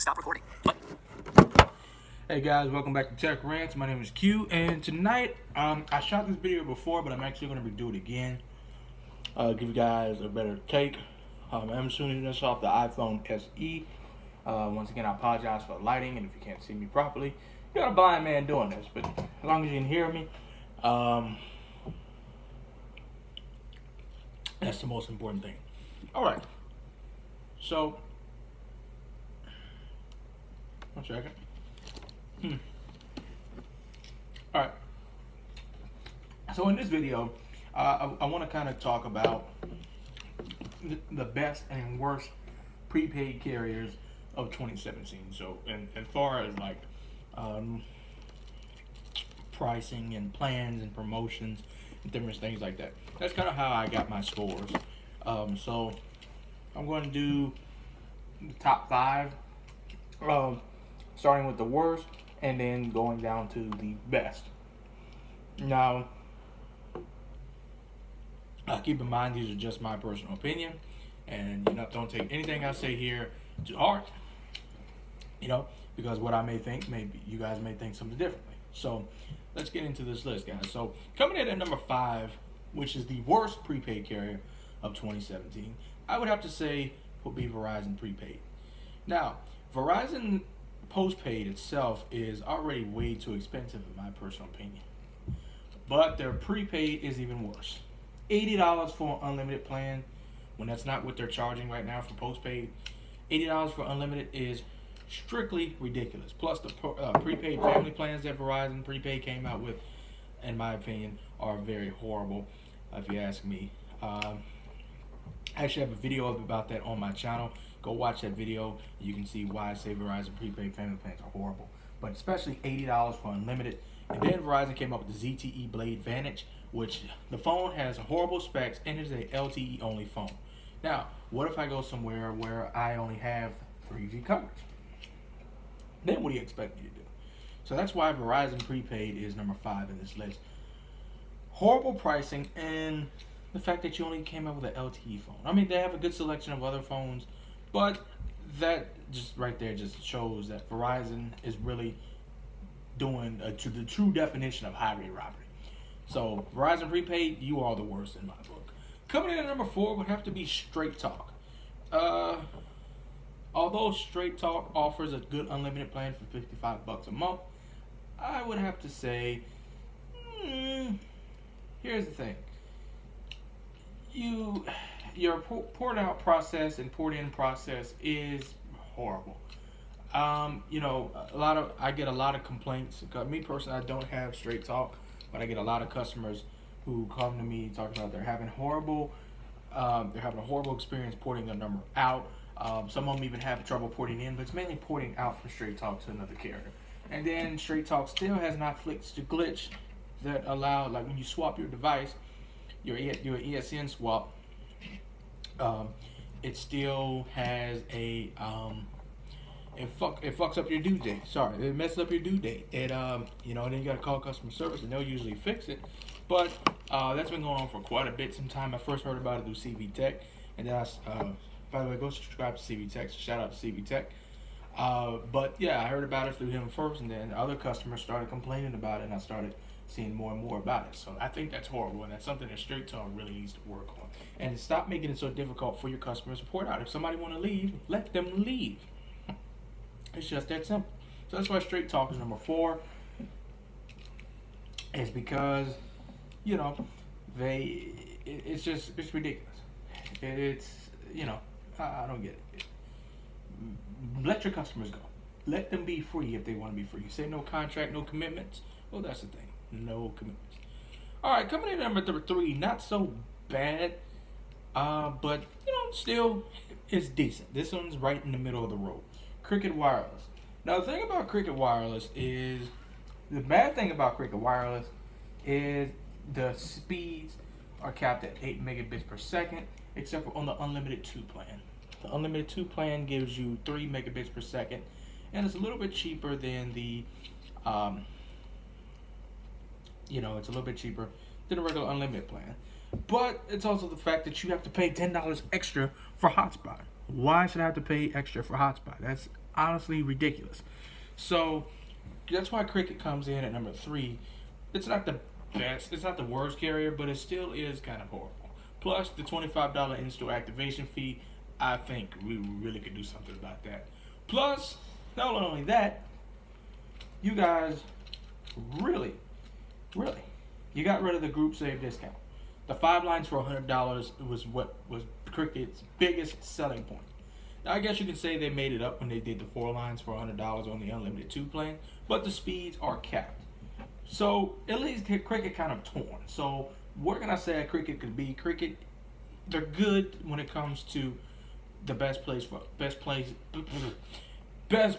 Stop recording. Button. Hey guys, welcome back to Tech Rants. My name is Q, and tonight I shot this video before, but I'm actually going to redo it again. Give you guys a better take. I'm shooting this off the iPhone SE. Once again, I apologize for the lighting, and if you can't see me properly, you got a blind man doing this. But as long as you can hear me, that's the most important thing. All right. So, one second. Alright, so in this video, I want to kind of talk about the best and worst prepaid carriers of 2017. So, as far as like pricing and plans and promotions and different things like that. That's kind of how I got my scores. So, I'm going to do the top 5, starting with the worst, and then going down to the best. Now, keep in mind these are just my personal opinion, and don't take anything I say here to heart. Because what I may think, maybe you guys may think something differently. So let's get into this list, guys. So coming in at number 5, which is the worst prepaid carrier of 2017, I would have to say would be Verizon prepaid. Now, Verizon postpaid itself is already way too expensive in my personal opinion, but their prepaid is even worse. $80 for an unlimited plan, when that's not what they're charging right now for postpaid. $80 for unlimited is strictly ridiculous. Plus the prepaid family plans that Verizon prepaid came out with, in my opinion, are very horrible, if you ask me. I actually have a video about that on my channel. Go watch that video. You can see why I say Verizon prepaid family plans are horrible. But especially $80 for unlimited. And then Verizon came up with the ZTE Blade Vantage, which the phone has horrible specs and is a LTE only phone. Now, what if I go somewhere where I only have 3G coverage? Then what do you expect me to do? So that's why Verizon prepaid is number 5 in this list. Horrible pricing and the fact that you only came up with an LTE phone. I mean, they have a good selection of other phones, but that just right there just shows that Verizon is really doing to the true definition of highway robbery. So Verizon prepaid, you are the worst in my book. Coming in at number 4 would have to be Straight Talk. Although Straight Talk offers a good unlimited plan for $55 a month, I would have to say, here's the thing. Your port out process and port in process is horrible. I get a lot of complaints. Me personally, I don't have Straight Talk, but I get a lot of customers who come to me talking about they're having a horrible experience porting their number out. Some of them even have trouble porting in, but it's mainly porting out from Straight Talk to another carrier. And then Straight Talk still has not fixed the glitch that allow, like when you swap your device, your ESN swap, it still has a it fucks up your due date. Sorry, it messes up your due date. Then you gotta call customer service and they'll usually fix it. But that's been going on for quite a bit. Some time I first heard about it through CV Tech, and then by the way, go subscribe to CV Tech. So shout out to CV Tech. But yeah, I heard about it through him first, and then other customers started complaining about it, and I started seeing more and more about it. So I think that's horrible, and that's something that Straight Talk really needs to work on. And stop making it so difficult for your customers to port out. If somebody want to leave, let them leave. It's just that simple. So that's why Straight Talk is number 4. It's because, it's ridiculous. I don't get it. Let your customers go. Let them be free if they want to be free. You say no contract, no commitments. Well, that's the thing. No commitments. All right, coming in at number 3, not so bad, but still it's decent. This one's right in the middle of the road. Cricket Wireless. Now, the thing about Cricket Wireless is, the bad thing about Cricket Wireless is the speeds are capped at 8 megabits per second, except for on the Unlimited 2 plan. The Unlimited 2 plan gives you 3 megabits per second, and it's a little bit cheaper than the it's a little bit cheaper than a regular unlimited plan. But it's also the fact that you have to pay $10 extra for hotspot. Why should I have to pay extra for hotspot? That's honestly ridiculous. So that's why Cricket comes in at number 3. It's not the best, it's not the worst carrier, but it still is kind of horrible. Plus the $25 in-store activation fee. I think we really could do something about that. Plus, not only that, you guys really, you got rid of the group save discount. The 5 lines for $100 was what was Cricket's biggest selling point. Now, I guess you can say they made it up when they did the 4 lines for $100 on the Unlimited 2 plan, but the speeds are capped. So, at least Cricket kind of torn. So, what can I say Cricket could be? Cricket, they're good when it comes to the best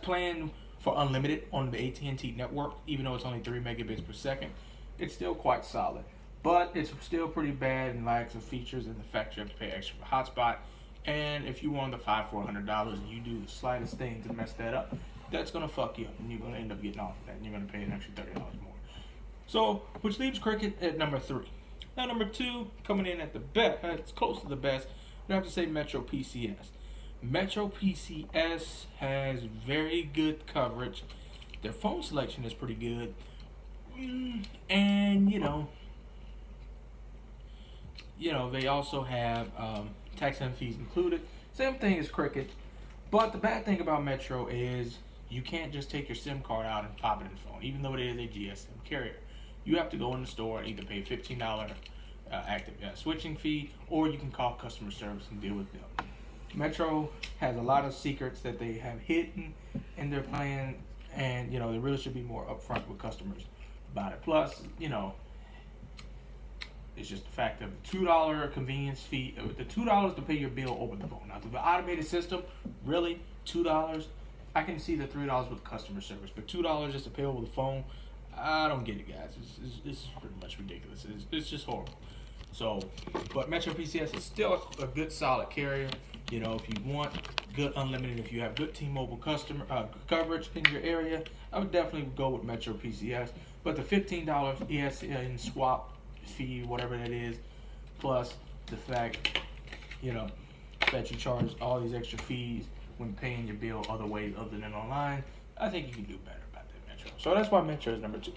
plan for unlimited on the AT&T network, even though it's only 3 megabits per second. It's still quite solid, but it's still pretty bad and lacks of features and the fact you have to pay extra for hotspot. And if you want the $400 and you do the slightest thing to mess that up, that's gonna fuck you up, and you're gonna end up getting off of that, and you're gonna pay an extra $30 more. So, which leaves Cricket at number 3. Now, number 2, coming in at the best, it's close to the best, I have to say Metro PCS. Metro PCS has very good coverage. Their phone selection is pretty good. And, they also have tax and fees included. Same thing as Cricket. But the bad thing about Metro is you can't just take your SIM card out and pop it in the phone, even though it is a GSM carrier. You have to go in the store and either pay $15 active switching fee, or you can call customer service and deal with them. Metro has a lot of secrets that they have hidden in their plan, and they really should be more upfront with customers about it. Plus, it's just the fact of the $2 convenience fee, the $2 to pay your bill over the phone. Now, through the automated system, really $2. I can see the $3 with customer service, but $2 just to pay over the phone, I don't get it, guys. It's pretty much ridiculous. It's just horrible. So, but Metro PCS is still a good, solid carrier. If you want good unlimited, if you have good T-Mobile customer coverage in your area, I would definitely go with Metro PCS. But the $15 ESN swap fee, whatever that is, plus the fact, that you charge all these extra fees when paying your bill other ways other than online, I think you can do better about that Metro. So that's why Metro is number 2.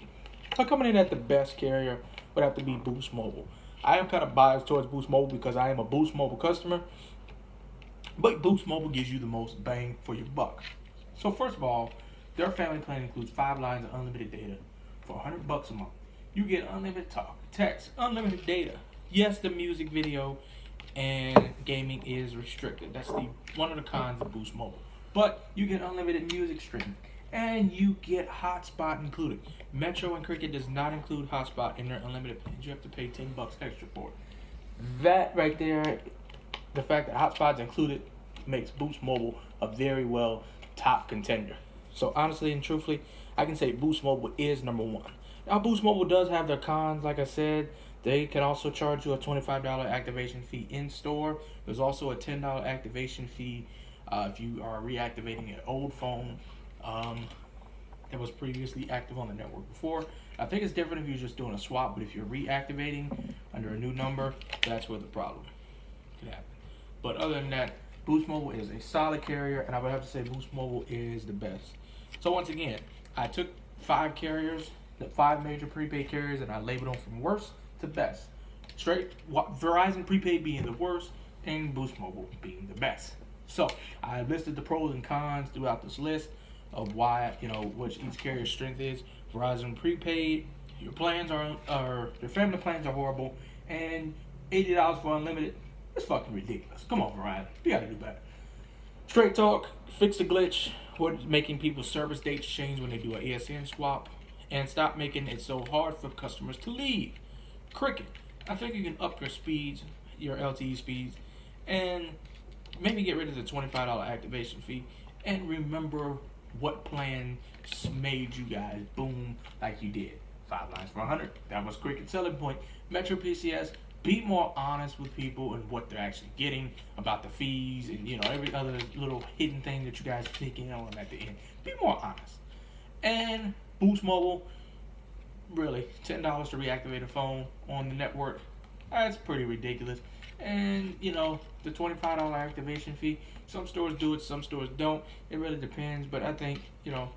But coming in at the best carrier would have to be Boost Mobile. I am kind of biased towards Boost Mobile because I am a Boost Mobile customer. But Boost Mobile gives you the most bang for your buck. So first of all, their family plan includes 5 lines of unlimited data for $100 a month. You get unlimited talk, text, unlimited data. Yes, the music, video, and gaming is restricted. That's one of the cons of Boost Mobile. But you get unlimited music streaming, and you get hotspot included. Metro and Cricket does not include hotspot in their unlimited plans. You have to pay $10 extra for it. That right there, the fact that hotspot's included, makes Boost Mobile a very well top contender. So honestly and truthfully, I can say Boost Mobile is number 1. Now, Boost Mobile does have their cons. Like I said, they can also charge you a $25 activation fee in store. There's also a $10 activation fee if you are reactivating an old phone that was previously active on the network before. I think it's different if you're just doing a swap, but if you're reactivating under a new number, that's where the problem can happen. But other than that, Boost Mobile is a solid carrier, and I would have to say Boost Mobile is the best. So once again, I took 5 carriers, the 5 major prepaid carriers, and I labeled them from worst to best. Straight Verizon prepaid being the worst, and Boost Mobile being the best. So I listed the pros and cons throughout this list of why, which each carrier's strength is. Verizon prepaid, your plans your family plans are horrible, and $80 for unlimited, it's fucking ridiculous. Come on, Verizon, you gotta do better. Straight talk, fix the glitch, making people's service dates change when they do an ESN swap, and stop making it so hard for customers to leave. Cricket, I think you can up your speeds, your LTE speeds, and maybe get rid of the $25 activation fee, and remember what plan made you guys boom like you did. 5 lines for 100. That was Cricket's selling point. Metro PCS, be more honest with people and what they're actually getting about the fees and every other little hidden thing that you guys are thinking on at the end. Be more honest. And Boost Mobile, really, $10 to reactivate a phone on the network. That's pretty ridiculous. and you know the $25 activation fee. Some stores do it, some stores don't. It really depends, but I think you know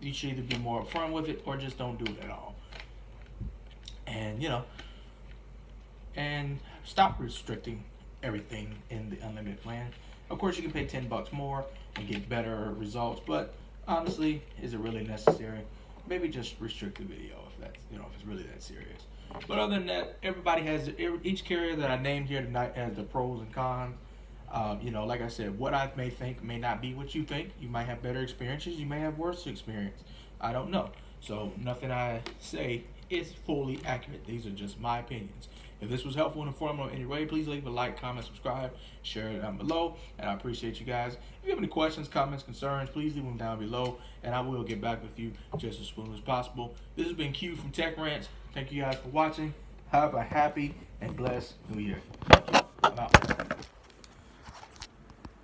you should either be more upfront with it or just don't do it at all. And you know, and stop restricting everything in the unlimited plan. Of course, you can pay $10 more and get better results, but honestly, is it really necessary? Maybe just restrict the video if that's if it's really that serious. But other than that, everybody has each carrier that I named here tonight has the pros and cons. Like I said, what I may think may not be what you think. You might have better experiences. You may have worse experience. I don't know. So nothing I say is fully accurate. These are just my opinions. If this was helpful and informative in any way, please leave a like, comment, subscribe, share it down below, and I appreciate you guys. If you have any questions, comments, concerns, please leave them down below, and I will get back with you just as soon as possible. This has been Q from Tech Rants. Thank you guys for watching. Have a happy and blessed New Year. I'm out.